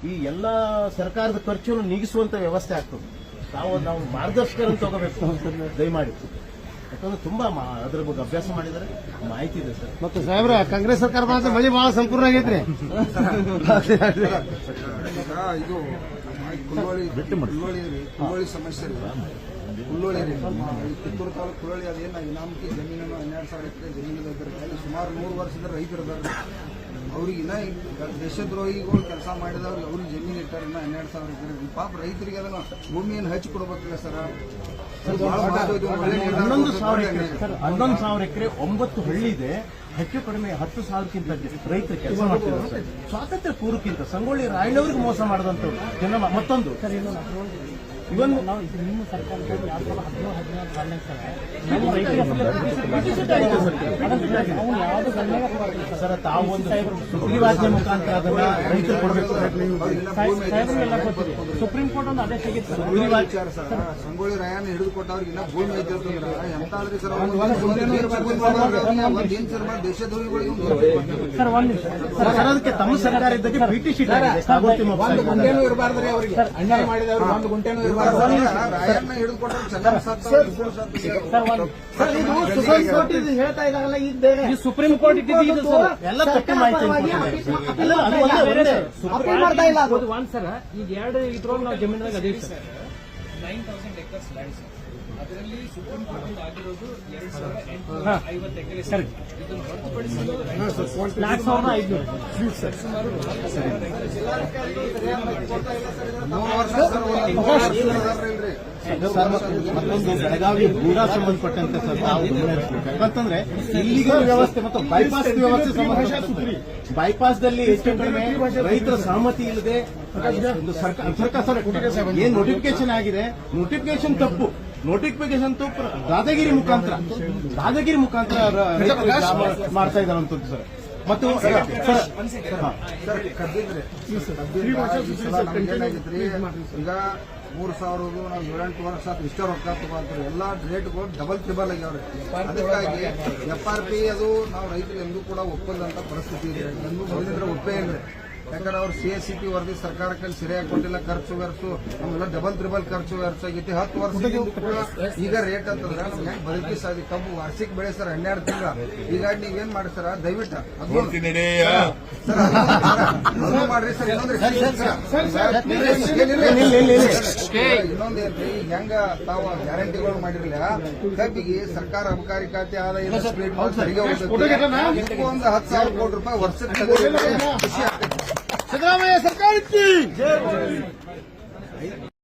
ಈ ಎಲ್ಲ ಸರ್ಕಾರದ ಖರ್ಚನ್ನು ನೀಗಿಸುವಂತ ವ್ಯವಸ್ಥೆ ಆಗ್ತದೆ. ನಾವು ಮಾರ್ಗದರ್ಶಕರನ್ನು ತಗೋಬೇಕು ದಯಮಾಡಿ, ಯಾಕಂದ್ರೆ ತುಂಬಾ ಅದ್ರ ಬಗ್ಗೆ ಅಭ್ಯಾಸ ಮಾಡಿದರೆ ಮಾಹಿತಿ ಇದೆ ಸರ್. ಮತ್ತೆ ಸಾಹೇಬ್ರ ಕಾಂಗ್ರೆಸ್ ಸರ್ಕಾರ ಮಾತ್ರ ಮಳೆ ಬಹಳ ಸಂಪೂರ್ಣ ಆಗೈತ್ರಿ. ಇದು ಕುಳ್ಳೋಳಿ ಸಮಸ್ಯೆ ರೀ, ಕುಳ್ಳೋಳಿ ರೀ, ಕಿತ್ತೂರು ತಾಲೂಕು ಕುಳ್ಳೋಳಿ ಅದೇನು ಇನಾಮಕಿ ಜಮೀನು 12,000 ಎಕರೆ ಜಮೀನು ಅಲ್ಲಿ ಸುಮಾರು 100 ವರ್ಷದ ರೈತರು ಇದ್ದಾರೆ. ಅವ್ರಿಗೆ ದೇಶದ್ರೋಹಿಗಳು ಕೆಲಸ ಮಾಡಿದವ್ರಿಗೆ ಅವ್ರಿಗೆ ಜಮೀನು ಇಟ್ಟಾರೆ 12,000 ಎಕರೆ. ಪಾಪ ರೈತರಿಗೆ ಅದನ್ನು ಭೂಮಿಯನ್ನು ಹಚ್ಚಿ ಕೊಡ್ಬೇಕಲ್ಲ ಸರ್. 11,000 ಎಕರೆ 9 ಹಳ್ಳಿ ಇದೆ. ಹೆಚ್ಚು ಕಡಿಮೆ 10,000ಕ್ಕಿಂತ ರೈತರು ಕೆಲಸ ಮಾಡ್ತಿದ್ದಾರೆ. ಸ್ವಾತಂತ್ರ್ಯ ಪೂರ್ವಕ್ಕಿಂತ ಸಂಗೊಳ್ಳಿ ರಾಯಣ್ಣವ್ರಿಗೆ ಮೋಸ ಮಾಡಿದಂಥವ್ರು ಜನ. ಮತ್ತೊಂದು ಇವನ್ ನಾವು ನಿಮ್ಮ ಸರ್ಕಾರದಲ್ಲಿ 2014 ಸರ್ ತಾವು ಒಂದು ಸುಗ್ರೀವಾಜ್ಞೆ ಮುಖಾಂತರ ಅದನ್ನ ರೈತರು ಕೊಡಬೇಕು. ಸುಪ್ರೀಂ ಕೋರ್ಟ್ ಒಂದು ಆದೇಶ ಆಗಿತ್ತು ಸುಗ್ರೀವಾಚಾರ ಸರ್. ಸಂಗೊಳ್ಳಿ ರಾಯಣ್ಣ ಹಿಡಿದು ಕೊಟ್ಟವ್ರಿಗೆ ಇನ್ನ ಭೂಮಿ ಐತಿರ್ತಂದ್ರ ಎಂತಾದ್ರಿ ಸರ್. ದೇಶದ್ರೋಹಿಗಳಿಗೆ ಸರ್ ಅದಕ್ಕೆ ತಮ್ಮ ಸರ್ಕಾರ ಇದ್ದಕ್ಕೆ BT ಶೀಟ್ ಆಗಿದೆ. ಗುಂಟೆನೂ ಇರಬಾರ್ದ್ರಿ ಅವರಿಗೆ ಅನ್ಯಾಯ ಮಾಡಿದವರು. ಒಂದು ಗುಂಟೆನೂ ಇರಬಾರ್ದು. ರಾಯಣ್ಣ ಹಿಡಿದು ಕೊಟ್ಟರು ಚೆನ್ನಾಗಿ ಹೇಳ್ತಾ ಇದ್ದಾರಲ್ಲ ಈಗ ಸುಪ್ರೀಂ ಕೋರ್ಟ್ ಇಟ್ಟಿದ್ದು ಎಲ್ಲ ತಪ್ಪು ಮಾಹಿತಿ ಮಾಡ್ತಾ ಇಲ್ಲ ಅದು. ಸರ್ ಈಗ 2 ಇದ್ರೊಳಗೆ ನಾವು ಜಮೀನಾಗ ಅದೇ ಸರ್ 9,000 ಎಕರ್ಸ್ ಲ್ಯಾಂಡ್ ಸರ್. ಅದರಲ್ಲಿ ಸುಪ್ರೀಂ ಕೋರ್ಟ್ ಆಗಿರೋದು 2,850 ಎಕರೆ ಸರ್. ಇದನ್ನು ಹೊರತುಪಡಿಸಿ 4,500 ಸುಮಾರು 3 ವರ್ಷ. ಮತ್ತೊಂದು ಬೆಳಗಾವಿ ಕೂಡ ಸಂಬಂಧಪಟ್ಟಂತೆ ಸರ್ ನಾವು ಗಮನ ಹರಿಸಬೇಕು. ಯಾಕಂತಂದ್ರೆ ಇಲ್ಲಿಗಲ್ ವ್ಯವಸ್ಥೆ ಮತ್ತು ಬೈಪಾಸ್ ವ್ಯವಸ್ಥೆ ಸಂಬಂಧಪಟ್ಟ ಬೈಪಾಸ್ದಲ್ಲಿ ಹೆಚ್ಚು ಕಡಿಮೆ ರೈತರ ಸಹಮತಿ ಇಲ್ಲದೆ ಸರ್ಕಾರ ಏನ್ ನೋಟಿಫಿಕೇಶನ್ ಆಗಿದೆ, ನೋಟಿಫಿಕೇಶನ್ ತಪ್ಪು. ನೋಟಿಫಿಕೇಶನ್ ದಾದಾಗಿರಿ ಮುಖಾಂತರ ಮಾಡ್ತಾ ಇದ್ದಾರಂತದ್ದು ಸರ್. ಮತ್ತು ಕದ್ದಿದ್ರಿ ಏನಾಗಿದ್ರಿ ಈಗ 3,000 ನಾವು 7-8 ವರ್ಷ ಇಷ್ಟ ರೊಕ್ಕ ತಗೊಂಡ್ರಿ. ಎಲ್ಲಾ ರೇಟ್ಗಳು ಡಬಲ್ ಟ್ರಿಬಲ್ ಆಗ್ಯಾವ್ರಿ. ಅದಕ್ಕಾಗಿ FRP ಅದು ನಾವು ರೈತರು ಎಂದೂ ಕೂಡ ಒಪ್ಪದಂತ ಪರಿಸ್ಥಿತಿ ಇದೆ. ಎಂದೂ ಮೊದಲಿದ್ರೆ ಒಪ್ಪೇ ಇಲ್ರಿ. ಯಾಕಂದ್ರೆ ಅವ್ರು CSCP ವರದಿ ಸರ್ಕಾರಕ್ಕೆ ಸರಿಯಾಗಿ ಕೊಟ್ಟಿಲ್ಲ. ಖರ್ಚು ನಮ್ಗೆಲ್ಲ ಡಬಲ್ ಟ್ರಿಬಲ್ ಖರ್ಚು ಆಗೈತಿ. 10 ವರ್ಷದಿಂದ ಕೂಡ ಈಗ ರೇಟ್ ಅಂತಂದ್ರೆ ನಮ್ಗೆ ಹೆಂಗ್ ಬದುಕಿ ಸಾಧ್ಯ. ಕಬ್ಬು ವಾರ್ಷಿಕ ಬೆಳೆ ಸರ್ 12 ತಿಂಗಳ. ಈಗ ನೀವೇನ್ ಮಾಡಿ ಸರ್ ದಯವಿಟ್ಟು ಮಾಡ್ರಿ ಸರ್. ಇನ್ನೊಂದೇನ್ರಿ ಹೆಂಗ ತಾವು ಗ್ಯಾರಂಟಿಗಳು ಮಾಡಿರಲಿಲ್ಲ. ಕಬ್ಬಿಗೆ ಸರ್ಕಾರ ಅಬಕಾರಿ ಖಾತೆ ಆದಾಯ ಸರಿಗೆ ಹೋಗುತ್ತೆ. ಒಂದು 10,000 ಕೋಟಿ ರೂಪಾಯಿ ವರ್ಷಕ್ಕೆ ಖುಷಿ ಆಗ್ತದೆ. ಸಿದ್ದರಾಮಯ್ಯ ಸರ್ಕಾರಕ್ಕೆ